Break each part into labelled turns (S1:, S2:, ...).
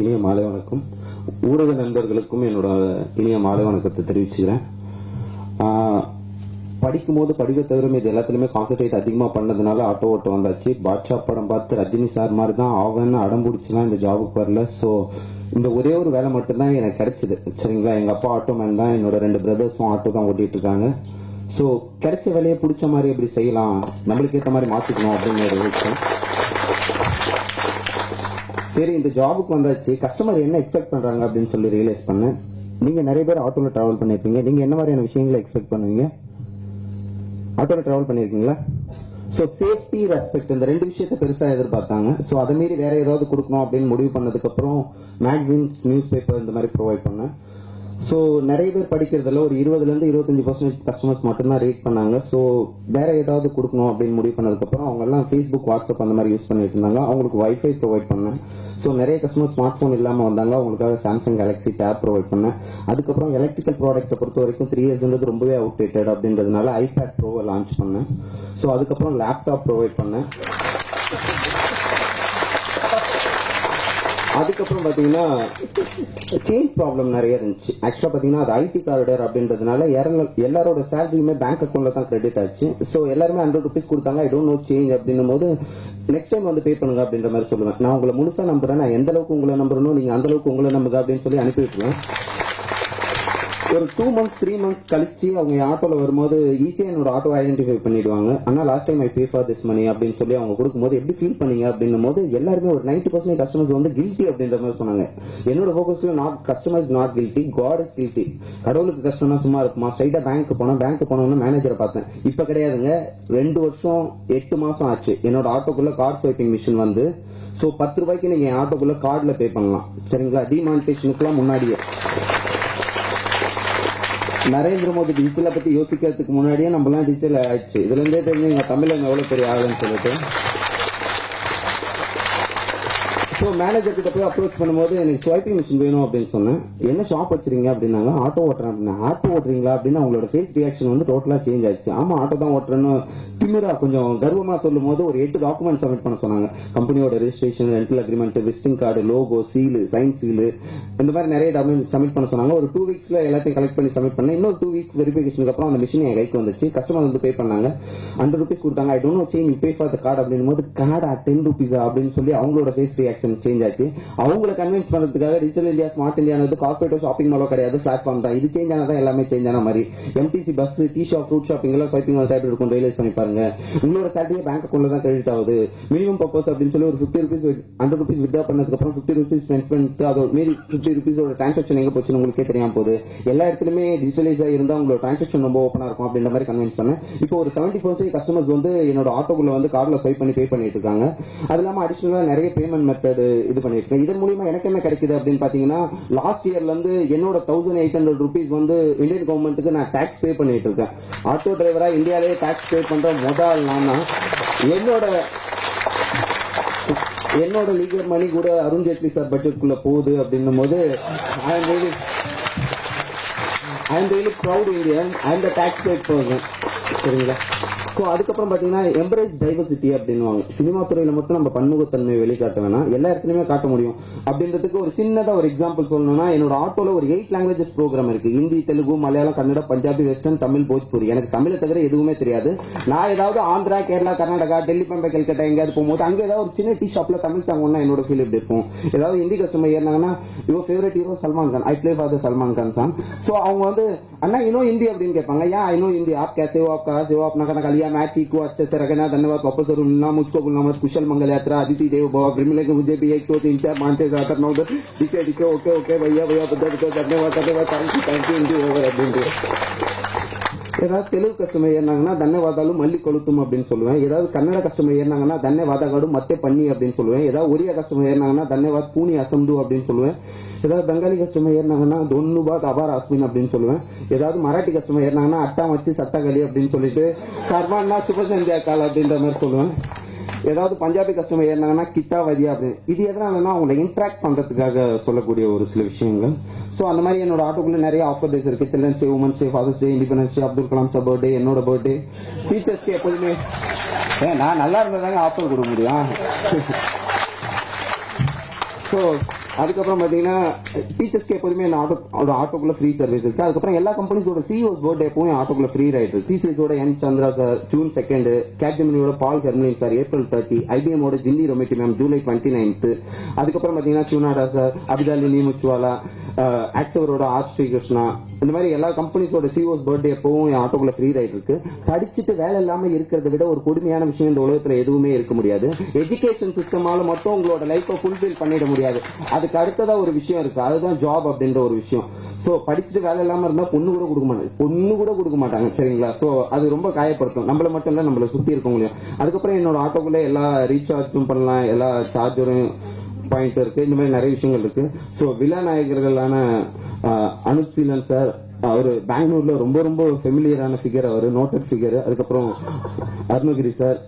S1: இனிய மாலை வணக்கம். ஊடக நண்பர்களுக்கும் என்னோட இனிய மாலை வணக்கத்தை தெரிவிச்சுக்கிறேன். படிக்கும்போது படிக்க தவிர இது எல்லாத்துலயுமே கான்சென்ட்ரேட் அதிகமா பண்ணதுனால ஆட்டோ ஓட்ட வந்தாச்சு. பாட்ஷா படம் பார்த்து ரஜினி சார் மாதிரி தான் ஆவன்னு அடம்பிடிச்சுலாம் இந்த ஜாபுக்கு வரல. ஸோ இந்த ஒரே ஒரு வேலை மட்டும்தான் எனக்கு கிடைச்சது. சரிங்களா, எங்க அப்பா ஆட்டோ மேன் தான், என்னோட 2 பிரதர்ஸும் ஆட்டோ தான் ஓட்டிட்டு இருக்காங்க. ஸோ கிடைச்ச வேலையை பிடிச்ச மாதிரி எப்படி செய்யலாம், நம்மளுக்கு ஏற்ற மாதிரி மாத்திக்கணும் அப்படின்னு ஒரு விஷயம். சரி, இந்த ஜாபுக்கு வந்தாச்சு. கஸ்டமர் என்ன எக்ஸ்பெக்ட் பண்றாங்க அப்படின்னு சொல்லி ரியலைஸ் பண்ணேன். நீங்க நிறைய பேர் ஆட்டோல டிராவல் பண்ணிருப்பீங்க. நீங்க என்ன மாதிரியான விஷயங்களை எக்ஸ்பெக்ட் பண்ணுவீங்க? ஆட்டோல டிராவல் பண்ணிருக்கீங்களா? ஸோ சேஃப்டி, ரெஸ்பெக்ட், இந்த 2 விஷயத்தை பெருசா எதிர்பார்த்தாங்க. ஸோ அதை மீறி வேற ஏதாவது கொடுக்கணும் அப்படின்னு முடிவு பண்ணதுக்கு அப்புறம் மேகசின்ஸ், நியூஸ் பேப்பர் இந்த மாதிரி ப்ரொவைட் பண்ணேன். ஸோ நிறைய பேர் படிக்கிறதுல ஒரு 20-25% கஸ்டமர்ஸ் மட்டும்தான் ரீட் பண்ணாங்க. ஸோ வேற ஏதாவது கொடுக்கணும் அப்படின்னு முடிவு பண்ணதுக்கப்புறம் அவங்க எல்லாம் ஃபேஸ்புக், வாட்ஸ்அப் அந்த மாதிரி யூஸ் பண்ணிட்டு இருந்தாங்க. அவங்களுக்கு வைஃபை ப்ரொவைட் பண்ணேன். ஸோ நிறைய கஸ்டமர் ஸ்மார்ட் போன் இல்லாமல் வந்தாங்க. அவங்களுக்காக சாம்சங் கேலக்ஸி டேப் ப்ரொவைட் பண்ணேன். அதுக்கப்புறம் எலக்ட்ரிக்கல் ப்ராடக்ட்டை பொறுத்த வரைக்கும் 3 இயர்ஸ் ரொம்பவே அவுடேட்டட் அப்படின்றதுனால ஐபேட் ப்ரோவை லான்ச் பண்ணேன். ஸோ அதுக்கப்புறம் லேப்டாப் ப்ரொவைட் பண்ணேன். அதுக்கப்புறம் பாத்தீங்கன்னா சேஞ்ச் ப்ராப்ளம் நிறைய இருந்துச்சு. ஆக்சுவலா பாத்தீங்கன்னா அது ஐடி காரிடர் அப்படின்றதுனால எல்லாரோட சேலரியுமே பேங்க் அக்கௌண்ட்ல தான் கிரெடிட் ஆச்சு. ஸோ எல்லாருமே 100 rupees கொடுத்தாங்க. ஐ டோன்ட் நோ சேஞ்ச் அப்படின்னும் போது நெக்ஸ்ட் டைம் வந்து பே பண்ணுங்க அப்படின்ற மாதிரி சொல்லுவேன். நான் உங்களை முழுசா நம்புறேன், நான் எந்த அளவுக்கு உங்களை நம்புறனோ நீங்க அந்த அளவுக்கு உங்களை நம்புங்க அப்படின்னு சொல்லி அனுப்பி விட்டுருவேன். ஒரு 2 months 3 months கழிச்சு அவங்க ஆட்டோல வரும்போது ஈஸியா என்னோட ஆட்டோ ஐடென்டிஃபை பண்ணிடுவாங்க. ஆனா last time I pay for this money அப்படின்னு சொல்லி அவங்க கொடுக்கும்போது எப்படி ஃபீல் பண்ணீங்க அப்படின்னும் போது எல்லாருமே ஒரு 90% கஸ்டமர்ஸ் வந்து கில்ட்டி அப்படின்ற மாதிரி சொன்னாங்க. என்னோட ஃபோக்கஸ்ல not customers not guilty, God is guilty. கடவுளுக்கு கஷ்டம்னா சும்மா இருக்குமா? ஸ்ட்ரைட்டா பேங்க் போனோம்னு மேனேஜரை பார்த்தேன். இப்ப கிடையாதுங்க, 2 வருஷம் 8 மாசம் ஆச்சு என்னோட ஆட்டோக்குள்ள கார்டு ஸ்வைப்பிங் மிஷின் வந்து. ஸோ 10 ரூபாய்க்கு நீங்க ஆட்டோக்குள்ள கார்டுல பே பண்ணலாம். சரிங்களா, டிமானிட்டேஷனுக்குலாம் முன்னாடியே நரேந்திர மோடி டிஜிட்டலை பத்தி யோசிக்கிறதுக்கு முன்னாடியே நம்மளாம் டிஜிட்டல் ஆயிடுச்சு. இதுல இருந்தே தெரிஞ்சு எங்க தமிழ்ல எவ்வளவு பெரிய ஆளுன்னு சொல்லிட்டு. ஸோ மேனேஜர் கிட்ட போய் அப்ரோச் பண்ணும்போது எனக்கு ஸ்வைப்பிங் மிஷின் வேணும் அப்படின்னு சொன்னேன். என்ன ஷாப் வச்சிருக்கீங்க அப்படின்னாங்க. ஆட்டோ ஓட்டுறேன் அப்படின்னா. ஆட்டோ ஓட்டுறீங்களா அப்படின்னு அவங்களோட ஃபேஸ் ரியாக்ஷன் வந்து டோட்டலா சேஞ்ச் ஆயிடுச்சு. ஆமா ஆட்டோ தான் ஓட்டுறேன்னு திமிரா கொஞ்சம் கர்வமா சொல்லும் போது ஒரு 8 டாக்குமெண்ட் சப்மிட் பண்ண சொன்னாங்க. கம்பெனியோட registration, rental agreement, visiting card, logo, seal, sign seal, இந்த மாதிரி நிறைய டாக்குமெண்ட் சப்மிட் பண்ண சொன்னாங்க. ஒரு 2 weeksல எல்லாத்தையும் கலெக்ட் பண்ணி சப்மிட் பண்ணேன். இன்னொரு 2 weeks வெரிஃபிகேஷனுக்கு அப்புறம் அந்த மிஷின் என் கைக்கு வந்துச்சு. கஸ்டமர் வந்து பே பண்ணாங்க. 100 rupees கொடுத்தாங்க. I don't know change, pay for the card அப்படின்னும் போது கார்டா 10 rupees அப்படின்னு சொல்லி அவங்களோட ஃபேஸ் ரியாக்ஷன் சேஞ்ச் ஆச்சு. அவங்களை கன்வின்ஸ் பண்றதுக்காக digital India, smart India corporate shopping மாலோ கிடையாது, பிளாட்ஃபார்ம் தான். இது சேஞ்ச் ஆனதான் எல்லாமே சேஞ்ச் ஆன மாதிரி. MTC bus, tea shop, fruit shopping எல்லாம் ஸ்வைப்பிங் டைப் இருக்கும். ரியலைஸ் பண்ணி பாருங்க. உங்களோட சேலரி பேங்க் அக்கௌண்ட்ல தான் கிரெடிட் ஆகுது. மினிமம் பர்பஸ் அப்படின்னு சொல்லி ஒரு 50 rupees 100 rupees வித்ட்ரா பண்ணதுக்கு அப்புறம் 50 rupees ஸ்பெண்ட் பண்ணிட்டு அதோட மீறி 50 rupees டிரான்சாக்ஷன் எங்க போச்சுன்னு உங்களுக்கே தெரியாம போகுது. எல்லா இடத்துலயுமே டிஜிட்டலைஸா இருந்தா உங்களோட டிரான்சாக்ஷன் ரொம்ப ஓப்பனா இருக்கும் அப்படின்ற மாதிரி கன்வின்ஸ் பண்ணேன். இப்போ ஒரு 70% கஸ்டமர்ஸ் வந்து என்னோட ஆட்டோக்குள்ள வந்து கார்டுல ஸ்வைப் பண்ணி பே பண்ணிட்டு இருக்காங்க. அது இல்லாம அடிஷனலா நிறைய பேமெண்ட் மெத்தட் இது பண்ணிருக்கேன். இதன் மூலியமா எனக்கு என்ன கிடைக்குது அப்படின்னு பாத்தீங்கன்னா, லாஸ்ட் இயர்ல இருந்து என்னோட 1800 rupees வந்து இந்தியன் கவர்மெண்ட்டுக்கு நான் டாக்ஸ் பே பண்ணிட்டு இருக்கேன். ஆட்டோ டிரைவரா இந்தியாவிலேயே டாக்ஸ் பே பண்ற முதல் நான் தான். என்னோட லீகல் மணி கூட அருண் ஜேட்லி சார் பட்ஜெட்குள்ள போகுது அப்படின்னும் போது I am really proud Indian. I am the tax paid person. சரிங்களா. ஸோ அதுக்கப்புறம் பார்த்தீங்கன்னா எம்பரேஜ் டைவர்சிட்டி அப்படின்னுவாங்க. சினிமா துறையில மட்டும் நம்ம பன்முகத்தன்மையை வெளிக்காட்ட வேணாம், எல்லா இடத்துலையுமே காட்ட முடியும் அப்படின்றதுக்கு ஒரு சின்னதாக ஒரு எக்ஸாம்பிள் சொல்லணும்னா, என்னோட ஆட்டோல ஒரு 8 languages ப்ரோக்ராம் இருக்கு. ஹிந்தி, தெலுங்கு, மலையாளம், கன்னடா, பஞ்சாபி, வெஸ்டர்ன், தமிழ், போஜ்பூரி. எனக்கு தமிழை தவிர எதுவுமே தெரியாது. நான் ஏதாவது ஆந்திரா, கேரளா, கர்நாடகா, டெல்லி, பம்பை, கல்கட்டா எங்கேயாவது போகும்போது அங்கே ஏதாவது ஒரு சின்ன டீ ஷாப்ல தமிழ் சாங் ஒன்னா என்னோட ஃபீல் எப்படி இருக்கும். ஏதாவது ஹிந்தி கஸ்டமர் ஏறினாங்கன்னா, your favourite hero Salman Khan, I play for the Salman Khan song. So அவங்க வந்து அண்ணா இன்னும் ஹிந்தி அப்படின்னு கேட்பாங்க. ஏன் ஐ நோ ஹிந்தி, ஆப் कैसे हो, आप कहाँ से हो, अपना खाना खा लिया, मैं ठीक हूँ, अच्छे से रखना, धन्यवाद, वापस और ना मुझको बोलना मत, कुशल मंगल यात्रा, अदिति देव भव, मिलेंगे मुझे भी 1 2 3 4 5 6 7 8 9 10. ठीक है ओके ओके भैया धन्यवाद थैंक यू हिंदी ओवर அப்படின்னு. ஏதாவது தெலுங்கு கஸ்டமர் ஏறினாங்கன்னா தன்யவாதாலு மல்லி கொளுத்தும் அப்படின்னு சொல்லுவேன். ஏதாவது கன்னட கஸ்டமர் ஏறினாங்கன்னா தன்யவாதகாடு மத்தே பண்ணி அப்படின்னு சொல்லுவேன். ஏதாவது ஒரியா கஸ்டமர் ஏறினாங்கன்னா தன்யவாத் பூனி அசம்து அப்படின்னு சொல்லுவேன். ஏதாவது பெங்காலி கஸ்டமர் ஏறினாங்கன்னா தொன்னுபாத் அபார் அஸ்வின் அப்படின்னு சொல்லுவேன். ஏதாவது மராட்டி கஸ்டமர் ஏறினாங்கன்னா அட்டா மச்சி சட்டகளி அப்படின்னு சொல்லிட்டு சர்வானா சுபசந்தியா கால் அப்படின்ற மாதிரி சொல்லுவேன். ஏதாவது பஞ்சாபி கஸ்டமர் ஏறினாங்கன்னா கிட்டா வதியா அப்படின்னு. இது எதனாலன்னா அவங்களை இன்ட்ராக்ட் பண்றதுக்காக சொல்லக்கூடிய ஒரு சில விஷயங்கள். ஸோ அந்த மாதிரி என்னோட ஆட்டோக்குள்ள நிறைய ஆஃபர் டேஸ் இருக்கு. Children's Day, Women's Day, Father's Day, Independence Day, Abdul Kalam sir birthday, என்னோட பர்த்டே, டீச்சர்ஸ்க்கு எப்போதுமே நான் நல்லா இருந்ததாங்க ஆஃபர் கொடுக்க முடியும். ஸோ அதுக்கப்புறம் பாத்தீங்கன்னா டீச்சர்ஸ்க்கு எப்போதுமே ஆட்டோக்குள்ள ஃப்ரீ சர்வீஸ் இருக்கு. அதுக்கப்புறம் எல்லா கம்பெனிஸோட சிஓஸ் பர்த்டே எப்பவும் ஆட்டோக்குள்ள ஃப்ரீ ரைட் இருக்கு. டிசிஎஸோட என் சந்திரா சார் ஜூன் 2, கேப்ஜெமினியோட பால் கர்மலின் சார் April 30, ஐபிஎம்மோட ஜின்னி ரொமேட்டி மேம் July 29. அதுக்கப்புறம் பாத்தீங்கன்னா சுனாடா சார், அபிதாலினி முச்சுவாலா, ஆக்சவரோட ஆர் ஸ்ரீ கிருஷ்ணா, இந்த மாதிரி எல்லா கம்பெனிஸோட சிஓஸ் பர்த்டே எப்பவும் என் ஆட்டோக்குள்ள ஃப்ரீ ரைட் இருக்கு. படிச்சுட்டு வேலை இல்லாம இருக்கிறத விட ஒரு கொடுமையான விஷயம் இந்த உலகத்துல எதுவுமே இருக்க முடியாது. எஜுகேஷன் சிஸ்டமால மட்டும் உங்களோட லைஃபை ஃபுல்ஃபில் பண்ணிட முடியாது. அதுக்கு அடுத்ததா ஒரு விஷயம் இருக்கு, அதுதான் ஜாப் அப்படின்ற ஒரு விஷயம். சோ படிச்சுட்டு வேலை இல்லாம இருந்தா பொண்ணு கூட கொடுக்க மாட்டாங்க சரிங்களா. சோ அது ரொம்ப காயப்படுத்தும், நம்மள மட்டும் இல்ல நம்மள சுத்தி இருக்கவங்களையும். அதுக்கப்புறம் என்னோட ஆட்டோக்குள்ள எல்லா ரீசார்ஜும் பண்ணலாம், எல்லா சார்ஜரும் பாயிண்ட் இருக்கு, இந்த மாதிரி நிறைய விஷயங்கள் இருக்கு. சோ விழா நாயகர்களான அனுப் சீலன் சார், அவரு பெங்களூர்ல ரொம்ப ரொம்ப ஃபெமிலியரான ஃபிகர், அவரு நோட்டட் ஃபிகர். அதுக்கப்புறம் அருணகிரி சார்,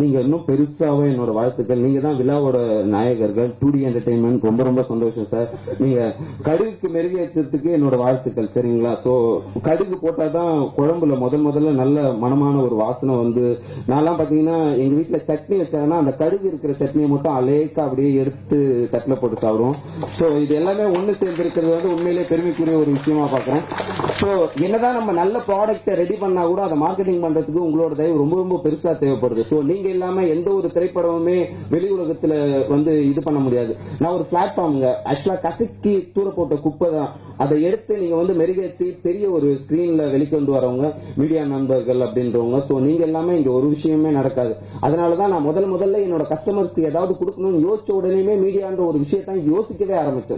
S1: நீங்க இன்னும் பெருசாவே என்னோட வாழ்த்துக்கள். நீங்க தான் விழாவோட நாயகர்கள். 2D என்டர்டைன்மெண்ட் ரொம்ப ரொம்ப சந்தோஷம் சார். நீங்க கடுகுக்கு மெருகேற்றத்துக்கு என்னோட வாழ்த்துக்கள் சரிங்களா. சோ கடுகு போட்டாதான் குழம்புல முதல்ல நல்ல மனமான ஒரு வாசனை வந்து, நான்லாம் பாத்தீங்கன்னா எங்க வீட்டுல சட்னி வச்சாங்கன்னா அந்த கடுகு இருக்கிற சட்னியை மட்டும் அலேக்கா அப்படியே எடுத்து தட்டில போட்டு சாப்பிடுவோம். சோ இது எல்லாமே ஒண்ணு சேர்ந்து இருக்கிறது வந்து உண்மையிலேயே பெருமைக்குரிய ஒரு விஷயமா பாக்குறேன். சோ என்னதான் நம்ம நல்ல ப்ராடக்ட்டை ரெடி பண்ணா கூட அதை மார்க்கெட்டிங் பண்றதுக்கு உங்களோட தயவு ரொம்ப ரொம்ப பெருசா தேவைப்படுது. சோ நீங்க இல்லாம எந்த ஒரு திரைப்படமுமே வெளி உலகத்துல வந்து இது பண்ண முடியாது. நான் ஒரு பிளாட்ஃபார்ம்ங்க, ஆக்சுவலா கசக்கி தூர போட்ட குப்பை தான், அதை எடுத்து நீங்க வந்து மெருகேற்றி பெரிய ஒரு ஸ்கிரீன்ல வெளிக்கொண்டு வரவங்க மீடியா நண்பர்கள் அப்படின்றவங்க. சோ நீங்க எல்லாமே இங்க ஒரு விஷயமே நடக்காது. அதனாலதான் நான் முதல்ல என்னோட கஸ்டமருக்கு ஏதாவது கொடுக்கணும்னு யோசிச்ச உடனே மீடியான்ற ஒரு விஷயத்தான் யோசிக்கவே ஆரம்பிச்சேன்.